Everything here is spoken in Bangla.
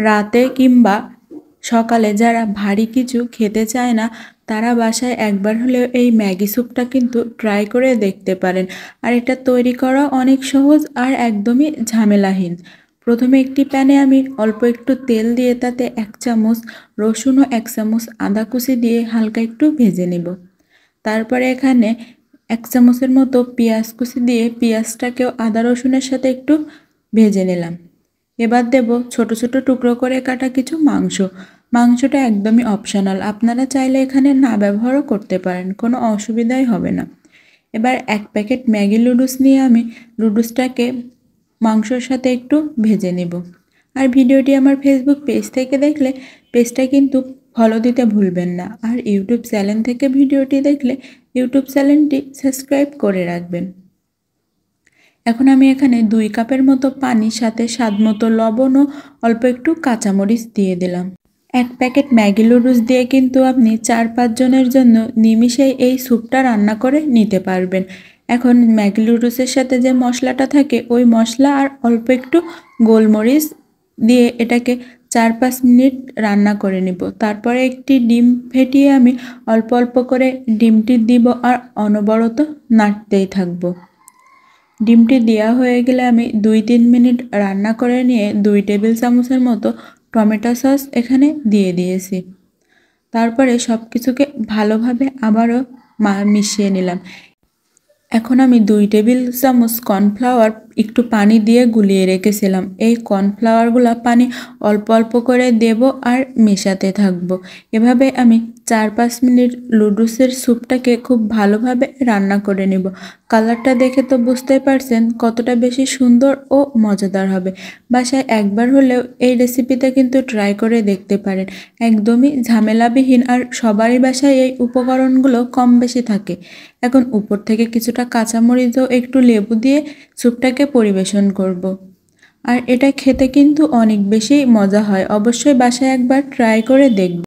রাতে কিংবা সকালে যারা ভারী কিছু খেতে চায় না তারা বাসায় একবার হলেও এই ম্যাগি স্যুপটা কিন্তু ট্রাই করে দেখতে পারেন। আর এটা তৈরি করা অনেক সহজ আর একদমই ঝামেলাহীন। প্রথমে একটি প্যানে আমি অল্প একটু তেল দিয়ে তাতে 1 চামচ রসুন ও 1 চামচ আদা কুচি দিয়ে হালকা একটু ভেজে নেব। তারপরে এখানে 1 চামচের মতো পেঁয়াজ কুচি দিয়ে পেঁয়াজটাকেও আদা রসুনের সাথে একটু ভেজে নিলাম। এবার দেব ছোট ছোট টুকরো করে কাটা কিছু মাংস। মাংসটা একদমই অপশনাল, আপনারা চাইলে এখানে না ব্যবহারও করতে পারেন, কোনো অসুবিধাই হবে না। এবার 1 প্যাকেট ম্যাগি নুডলস নিয়ে আমি নুডলসটাকে মাংসর সাথে একটু ভেজে নেব। আর ভিডিওটি আমার ফেসবুক পেজ থেকে দেখলে পেজটা কিন্তু ফলো দিতে ভুলবেন না। আর ইউটিউব চ্যানেল থেকে ভিডিওটি দেখলে ইউটিউব চ্যানেলটি সাবস্ক্রাইব করে রাখবেন। এখন আমি এখানে 2 কাপের মতো পানির সাথে স্বাদমতো লবণ ও অল্প একটু কাঁচামরিচ দিয়ে দিলাম। 1 প্যাকেট ম্যাগি নুডলস দিয়ে কিন্তু আপনি 4-5 জনের জন্য নিমিষেই এই স্যুপটা রান্না করে নিতে পারবেন। এখন ম্যাগি নুডলসের সাথে যে মশলাটা থাকে ওই মশলা আর অল্প একটু গোলমরিচ দিয়ে এটাকে 4-5 মিনিট রান্না করে নিব। তারপরে একটি ডিম ফেটিয়ে আমি অল্প অল্প করে ডিমটি দিব আর অনবরত নাড়তেই থাকবো। ডিমটি দেওয়া হয়ে গেলে আমি 2-3 মিনিট রান্না করে নিয়ে 2 টেবিল চামচের মতো টমেটো সস এখানে দিয়ে দিয়েছি। তারপরে সব কিছুকে ভালোভাবে আবারও মিশিয়ে নিলাম। এখন আমি 2 টেবিল চামচ কর্নফ্লাওয়ার একটু পানি দিয়ে গুলিয়ে রেখেছিলাম। এই কর্নফ্লাওয়ারগুলো পানি অল্প অল্প করে দেব আর মেশাতে থাকব। এভাবে আমি 4-5 মিনিট নুডলসের স্যুপটাকে খুব ভালোভাবে রান্না করে নেব। কালারটা দেখে তো বুঝতেই পারছেন কতটা বেশি সুন্দর ও মজাদার হবে। বাসায় একবার হলেও এই রেসিপিটা কিন্তু ট্রাই করে দেখতে পারেন। একদমই ঝামেলাবিহীন আর সবারই বাসায় এই উপকরণগুলো কম বেশি থাকে। এখন উপর থেকে কিছুটা কাঁচামরিচ ও একটু লেবু দিয়ে স্যুপটাকে পরিবেশন করব। আর এটা খেতে কিন্তু অনেক বেশি মজা হয়। অবশ্যই বাসায় একবার ট্রাই করে দেখবেন।